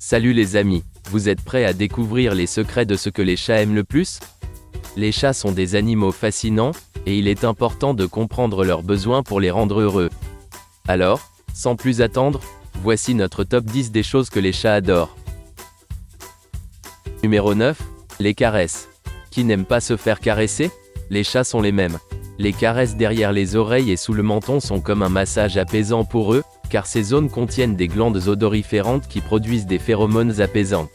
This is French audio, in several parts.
Salut les amis, vous êtes prêts à découvrir les secrets de ce que les chats aiment le plus? Les chats sont des animaux fascinants, et il est important de comprendre leurs besoins pour les rendre heureux. Alors, sans plus attendre, voici notre top 10 des choses que les chats adorent. Numéro 9, les caresses. Qui n'aime pas se faire caresser? Les chats sont les mêmes. Les caresses derrière les oreilles et sous le menton sont comme un massage apaisant pour eux, car ces zones contiennent des glandes odoriférantes qui produisent des phéromones apaisants.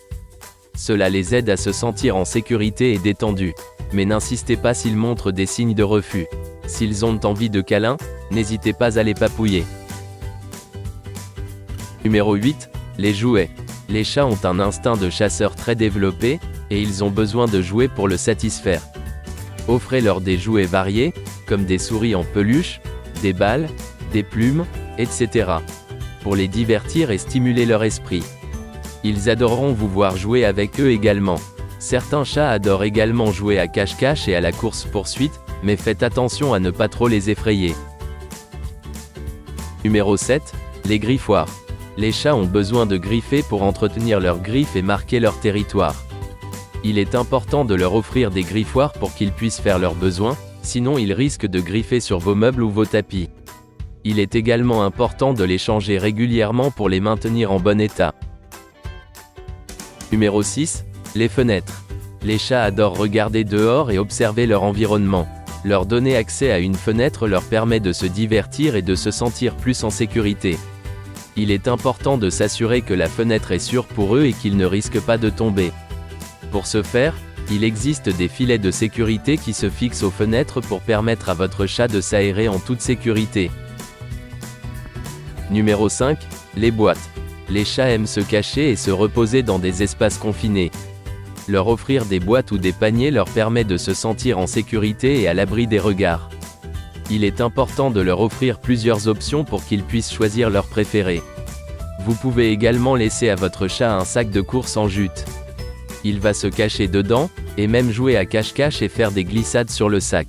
Cela les aide à se sentir en sécurité et détendus. Mais n'insistez pas s'ils montrent des signes de refus. S'ils ont envie de câlin, n'hésitez pas à les papouiller. Numéro 8, les jouets. Les chats ont un instinct de chasseur très développé, et ils ont besoin de jouets pour le satisfaire. Offrez-leur des jouets variés, comme des souris en peluche, des balles, des plumes, etc. pour les divertir et stimuler leur esprit. Ils adoreront vous voir jouer avec eux également. Certains chats adorent également jouer à cache-cache et à la course-poursuite, mais faites attention à ne pas trop les effrayer. Numéro 7, les griffoirs. Les chats ont besoin de griffer pour entretenir leurs griffes et marquer leur territoire. Il est important de leur offrir des griffoirs pour qu'ils puissent faire leurs besoins, sinon ils risquent de griffer sur vos meubles ou vos tapis. Il est également important de les changer régulièrement pour les maintenir en bon état. Numéro 6, les fenêtres. Les chats adorent regarder dehors et observer leur environnement. Leur donner accès à une fenêtre leur permet de se divertir et de se sentir plus en sécurité. Il est important de s'assurer que la fenêtre est sûre pour eux et qu'ils ne risquent pas de tomber. Pour ce faire, il existe des filets de sécurité qui se fixent aux fenêtres pour permettre à votre chat de s'aérer en toute sécurité. Numéro 5, les boîtes. Les chats aiment se cacher et se reposer dans des espaces confinés. Leur offrir des boîtes ou des paniers leur permet de se sentir en sécurité et à l'abri des regards. Il est important de leur offrir plusieurs options pour qu'ils puissent choisir leur préféré. Vous pouvez également laisser à votre chat un sac de course en jute. Il va se cacher dedans, et même jouer à cache-cache et faire des glissades sur le sac.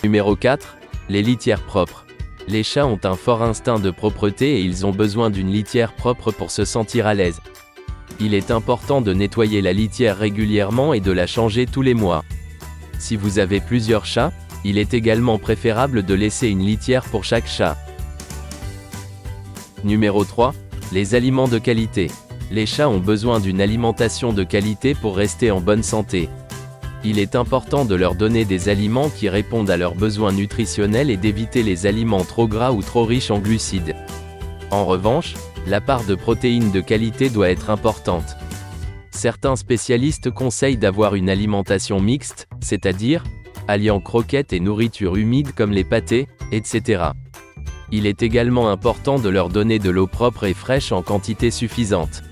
Numéro 4, les litières propres. Les chats ont un fort instinct de propreté et ils ont besoin d'une litière propre pour se sentir à l'aise. Il est important de nettoyer la litière régulièrement et de la changer tous les mois. Si vous avez plusieurs chats, il est également préférable de laisser une litière pour chaque chat. Numéro 3, les aliments de qualité. Les chats ont besoin d'une alimentation de qualité pour rester en bonne santé. Il est important de leur donner des aliments qui répondent à leurs besoins nutritionnels et d'éviter les aliments trop gras ou trop riches en glucides. En revanche, la part de protéines de qualité doit être importante. Certains spécialistes conseillent d'avoir une alimentation mixte, c'est-à-dire alliant croquettes et nourriture humide comme les pâtés, etc. Il est également important de leur donner de l'eau propre et fraîche en quantité suffisante.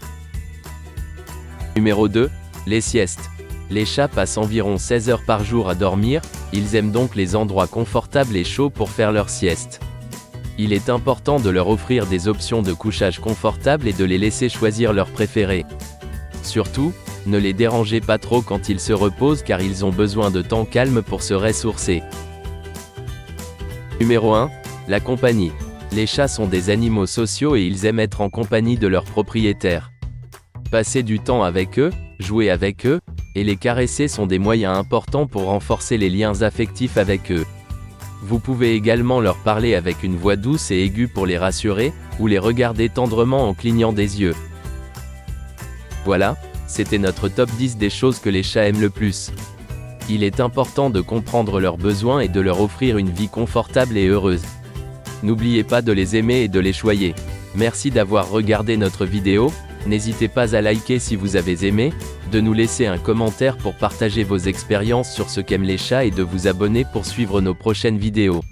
Numéro 2, les siestes. Les chats passent environ 16 heures par jour à dormir, ils aiment donc les endroits confortables et chauds pour faire leur sieste. Il est important de leur offrir des options de couchage confortables et de les laisser choisir leur préféré. Surtout, ne les dérangez pas trop quand ils se reposent car ils ont besoin de temps calme pour se ressourcer. Numéro 1, la compagnie. Les chats sont des animaux sociaux et ils aiment être en compagnie de leurs propriétaires. Passer du temps avec eux, jouer avec eux, et les caresser sont des moyens importants pour renforcer les liens affectifs avec eux. Vous pouvez également leur parler avec une voix douce et aiguë pour les rassurer, ou les regarder tendrement en clignant des yeux. Voilà, c'était notre top 10 des choses que les chats aiment le plus. Il est important de comprendre leurs besoins et de leur offrir une vie confortable et heureuse. N'oubliez pas de les aimer et de les choyer. Merci d'avoir regardé notre vidéo. N'hésitez pas à liker si vous avez aimé, de nous laisser un commentaire pour partager vos expériences sur ce qu'aiment les chats et de vous abonner pour suivre nos prochaines vidéos.